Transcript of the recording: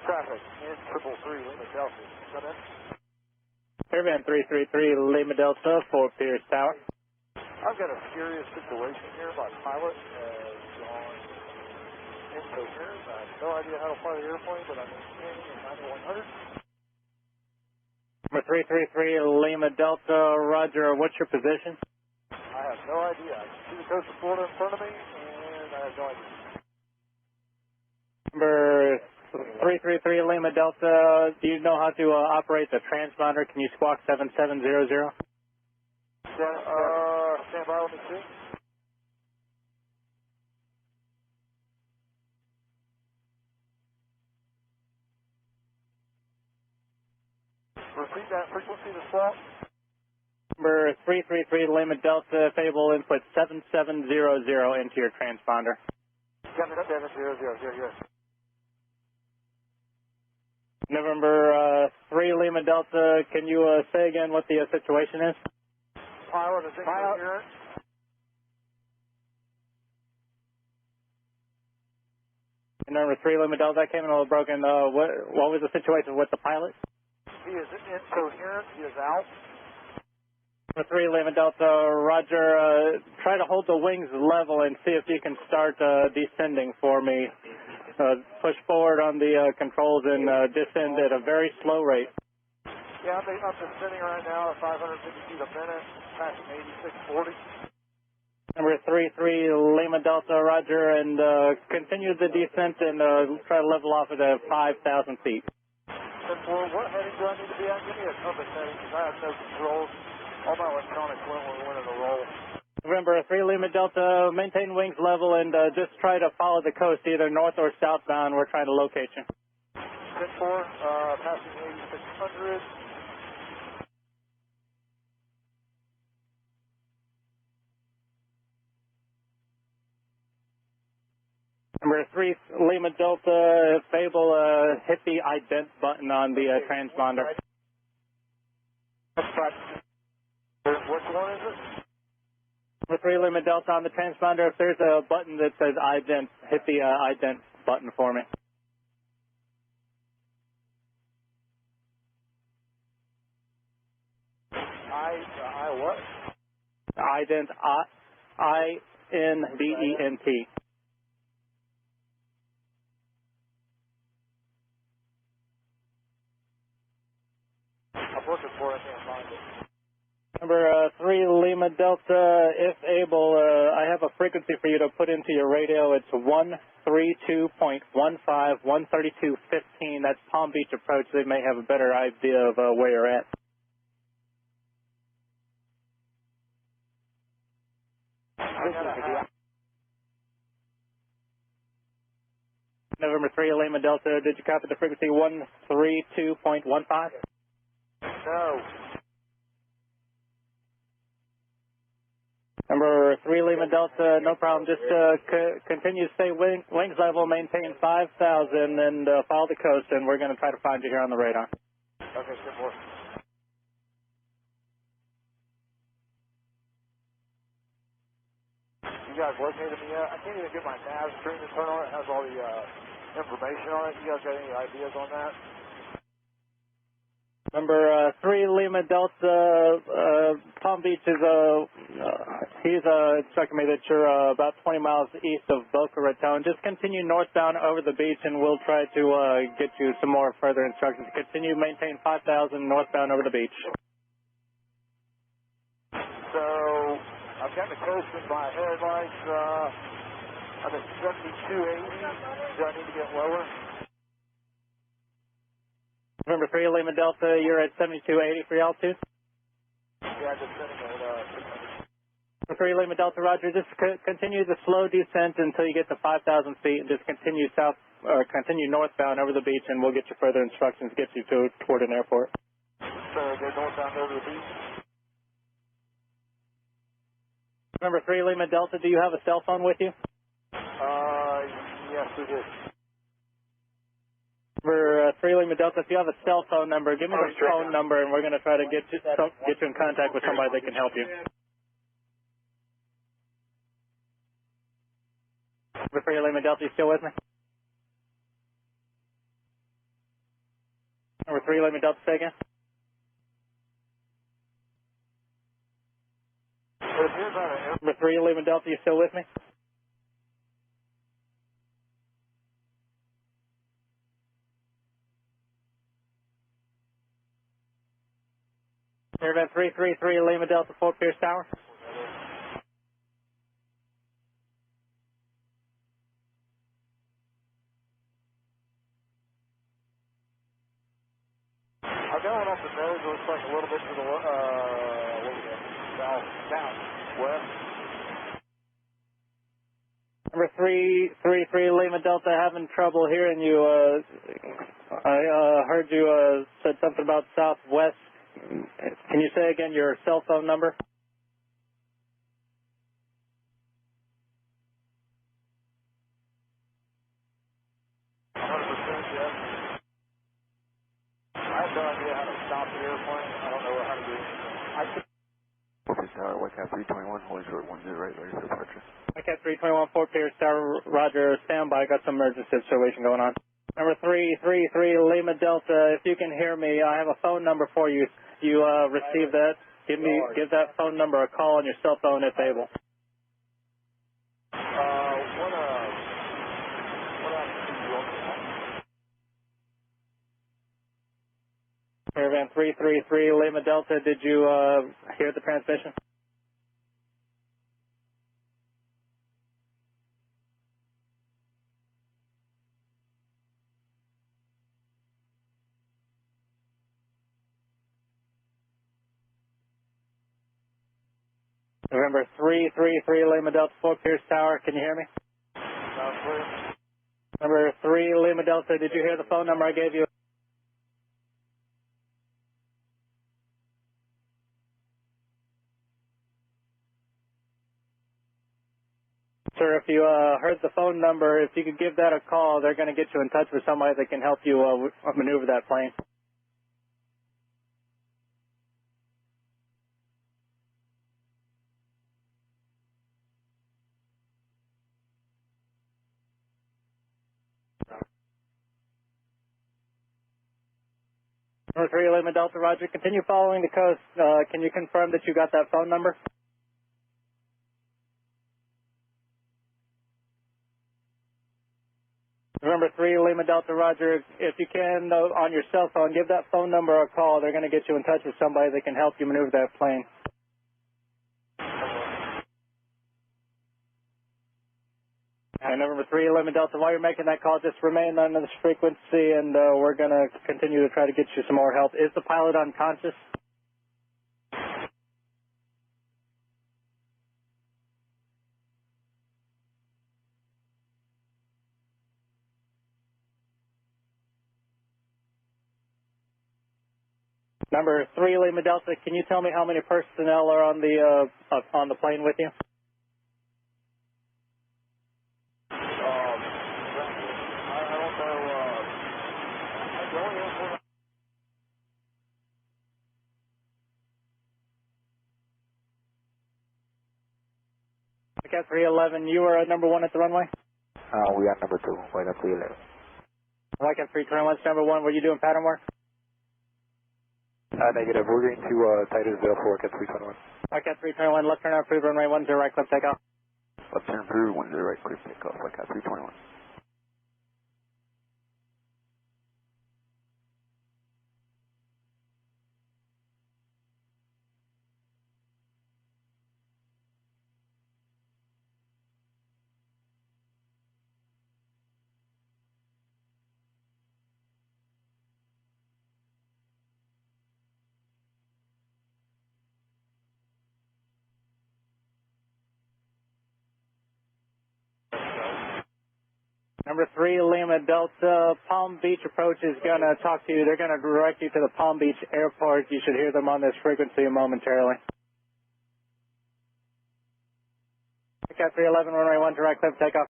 Traffic in 333 Lima Delta. Come in. Caravan 333 Lima Delta for Pierce Tower. I've got a serious situation here. My pilot has gone incoherent. I have no idea how to fly the airplane, but I'm scanning in 9100. Number 333 Lima Delta, roger. What's your position? I have no idea. I can see the coast of Florida in front of me, and I have no idea. Number 333 Lima Delta, do you know how to operate the transponder? Can you squawk 7700? Stand by, let me see. Repeat that frequency to swap. Number 333 Lima Delta, Fable input 7700 into your transponder. Got it up there, 000. November 3 Lima Delta, can you say again what the situation is? Pilot is incoherent. Number 3 Lima Delta, that came in a little broken. What was the situation with the pilot? He is incoherent. He is out. Number 3 Lima Delta, roger. Try to hold the wings level and see if you can start descending for me. Push forward on the controls and descend at a very slow rate. Yeah, I'm descending right now at 550 feet a minute, passing 8640. Number 33 Lima Delta, roger, and continue the descent and try to level off at 5,000 feet. And for what heading do I need to be at? Give me a compass heading because I have no controls. All my electronics went when we went in the roll. November 3 Lima Delta, maintain wings level and just try to follow the coast, either north or southbound. We're trying to locate you. 10-4, passing 8600. Number 3 Lima Delta, Fable, hit the ident button on the transponder. Which one is it? Number 3 Lima Delta on the transponder, if there's a button that says ident, hit the ident button for me. I what? Ident, I-N-D-E-N-T. I'm looking for it, I can't find it. Number 3 Lima Delta, if able, I have a frequency for you to put into your radio. It's 132.15, 132.15. That's Palm Beach approach. They may have a better idea of where you're at. November 3 Lima Delta, did you copy the frequency 132.15? No. Number 3 Lima Delta, no problem. Just continue to stay wings level, maintain 5,000, and follow the coast, and we're going to try to find you here on the radar. Okay, 10-4. You guys located me yet? I can't even get my nav screen to turn on. It has all the information on it. You guys got any ideas on that? Number 3 Lima Delta, Palm Beach is he's instructing me that you're about 20 miles east of Boca Raton. Just continue northbound over the beach, and we'll try to get you some more further instructions. Continue, maintain 5,000 northbound over the beach. So I've got the coast in my headlights. I'm at 7280. Do I need to get lower? November 3 Lima Delta, you're at 7280 for your altitude. Yeah, just sitting at 6. 3 Lima Delta, roger. Just continue the slow descent until you get to 5,000 feet, and just continue continue northbound over the beach, and we'll get you further instructions, get you toward an airport. So go northbound over the beach. Number 3 Lima Delta, do you have a cell phone with you? Yes, we do. Number 3 Lima Delta, if you have a cell phone number, give me the phone number, and we're going to try to get you in contact with somebody that can help you. Number 3 Lima Delta, you still with me? Number 3 Lima Delta, say again. Number 3 Lima Delta, you still with me? Caravan 333 Lima Delta, Fort Pierce Tower. I'm going off the nose. It looks like a little bit to the southwest. Number 333 Lima Delta, having trouble hearing you. I heard you said something about southwest. Can you say again your cell phone number? 100%, yes. I have no idea how to stop the airplane. I don't know how to do anything. Fort Pierce Tower, Whitecap 321, holding short 10 right, ready for departure. Whitecap 321, Fort Pierce Tower, roger, standby, got some emergency situation going on. Number 333 Lima Delta, if you can hear me, I have a phone number for you. You receive that? Give that phone number a call on your cell phone if able. Caravan 333 Lima Delta, did you hear the transmission? November 333 Lima Delta, Fort Pierce Tower, can you hear me? Number 3 Lima Delta, did you hear the phone number I gave you? Sir, if you heard the phone number, if you could give that a call, they're going to get you in touch with somebody that can help you maneuver that plane. Number 3 Lima Delta, roger. Continue following the coast. Can you confirm that you got that phone number? November 3 Lima Delta, roger. If you can, on your cell phone, give that phone number a call. They're going to get you in touch with somebody that can help you maneuver that plane. And November 3 Lima Delta, while you're making that call, just remain on this frequency, and we're going to continue to try to get you some more help. Is the pilot unconscious? Number 3 Lima Delta, can you tell me how many personnel are on the plane with you? Cat 311, you are number 1 at the runway? We are number 2, right up 311. Cat 321, number 1, were you doing pattern work? Negative, we're going to Titusville for Cat 321. Cat 321, left turn out, approved runway 10, right clip takeoff. Left turn through, 10 right clear takeoff, Cat 321. Number 3 Lima Delta, Palm Beach approach is going to talk to you. They're going to direct you to the Palm Beach airport. You should hear them on this frequency momentarily. Cat 311, runway 10, direct clip takeoff.